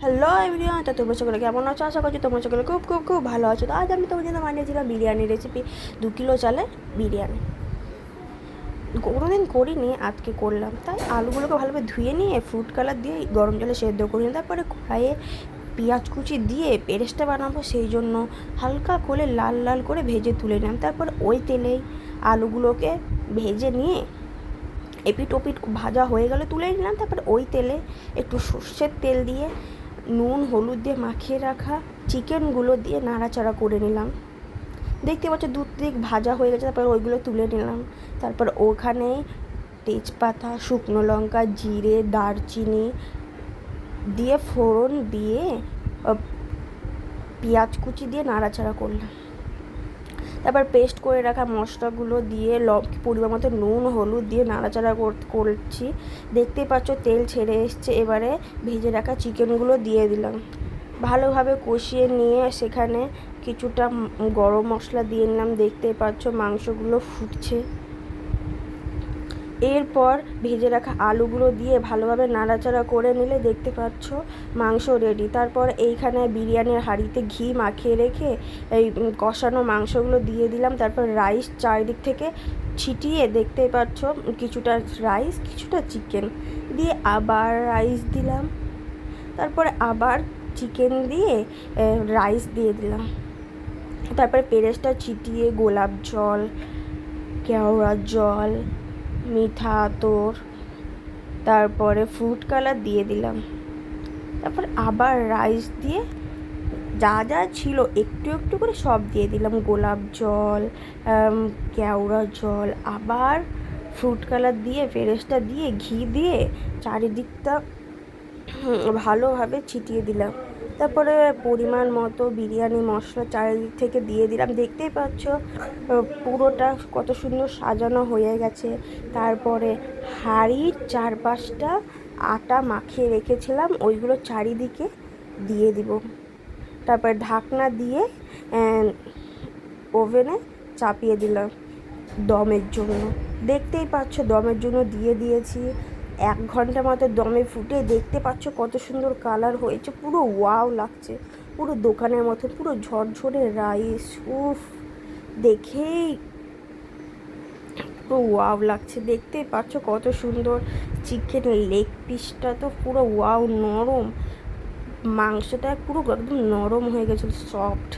Hello everyone, তো তোমরা সকলে কেমন আছো? আশা করছি তোমরা সকলে খুব খুব খুব ভালো আছো। তো আজ আমি তোমার জন্য বানিয়েছিলাম বিরিয়ানি রেসিপি। 2 কিলো চালের বিরিয়ানি। কোনোদিন করিনি, আজকে করলাম। তাই আলুগুলোকে ভালোভাবে ধুয়ে নিয়ে ফ্রুট কালার দিয়ে গরম জলে সেদ্ধ করে নিই। তারপরে কড়াইয়ে পেঁয়াজ কুচি দিয়ে পেরেস্টটা বানাবো, সেই জন্য হালকা করে লাল লাল করে ভেজে তুলে নিলাম। তারপর ওই তেলেই আলুগুলোকে ভেজে নিয়ে এপিট ওপিট ভাজা হয়ে গেলে তুলে নিলাম। তারপরে ওই তেলে একটু সর্ষের তেল দিয়ে নুন হলুদ দিয়ে মাখিয়ে রাখা চিকেনগুলো দিয়ে নাড়াচাড়া করে নিলাম। দেখতে পাচ্ছ দিক ভাজা হয়ে গেছে। তারপর ওইগুলো তুলে নিলাম। তারপর ওখানে তেজপাতা, শুকনো লঙ্কা, জিরে, দারচিনি দিয়ে ফোড়ন দিয়ে পেঁয়াজ কুচি দিয়ে নাড়াচাড়া করলাম। তারপর পেস্ট করে রাখা মশলাগুলো দিয়ে পরিমাণ মতো নুন হলুদ দিয়ে নাড়াচাড়া করছি। দেখতেই পাচ্ছ তেল ছেড়ে এসছে। এবারে ভেজে রাখা চিকেনগুলো দিয়ে দিলাম। ভালোভাবে কষিয়ে নিয়ে সেখানে কিছুটা গরম মশলা দিয়ে নিলাম। দেখতেই পাচ্ছ মাংসগুলো ফুটছে। এরপর ভেজে রাখা আলুগুলো দিয়ে ভালোভাবে নাড়াচাড়া করে নিলে দেখতে পাচ্ছ মাংস রেডি। তারপর এইখানে বিরিয়ানির হাঁড়িতে ঘি মাখিয়ে রেখে এই কষানো মাংসগুলো দিয়ে দিলাম। তারপর রাইস চারিদিক থেকে ছিটিয়ে দেখতেই পাচ্ছ কিছুটা রাইস কিছুটা চিকেন দিয়ে আবার রাইস দিলাম। তারপরে আবার চিকেন দিয়ে রাইস দিয়ে দিলাম। তারপরে পেরেস্টটা ছিটিয়ে গোলাপ জল, কেওড়া জল, মিঠা আতর, তারপরে ফ্রুট কালার দিয়ে দিলাম। তারপর আবার রাইস দিয়ে যা যা ছিল একটু একটু করে সব দিয়ে দিলাম। গোলাপ জল, কেওড়া জল, আবার ফ্রুট কালার দিয়ে পেরেস্টটা দিয়ে ঘি দিয়ে চারিদিকটা ভালোভাবে ছিটিয়ে দিলাম। তারপরে পরিমাণ মতো বিরিয়ানি মশলা চারিদিক থেকে দিয়ে দিলাম। দেখতেই পাচ্ছ পুরোটা কত সুন্দর সাজানো হয়ে গেছে। তারপরে হাঁড়ির চারপাশটা আটা মাখিয়ে রেখেছিলাম, ওইগুলো চারিদিকে দিয়ে দিব। তারপর ঢাকনা দিয়ে ওভেনে চাপিয়ে দিলাম দমের জন্য। দেখতেই পাচ্ছ দমের জন্য দিয়ে দিয়েছি। 1 ঘন্টা মতো দমে ফুটে দেখতে পাচ্ছ কত সুন্দর কালার হয়েছে। পুরো ওয়াও লাগছে, পুরো দোকানের মতো, পুরো ঝরঝরে রাইস। উফ, দেখেই পুরো ওয়াও লাগছে। দেখতেই পাচ্ছ কত সুন্দর। চিকেনের লেগ পিসটা তো পুরো ওয়াও, নরম মাংসটা পুরো একদম নরম হয়ে গেছিলো, সফট।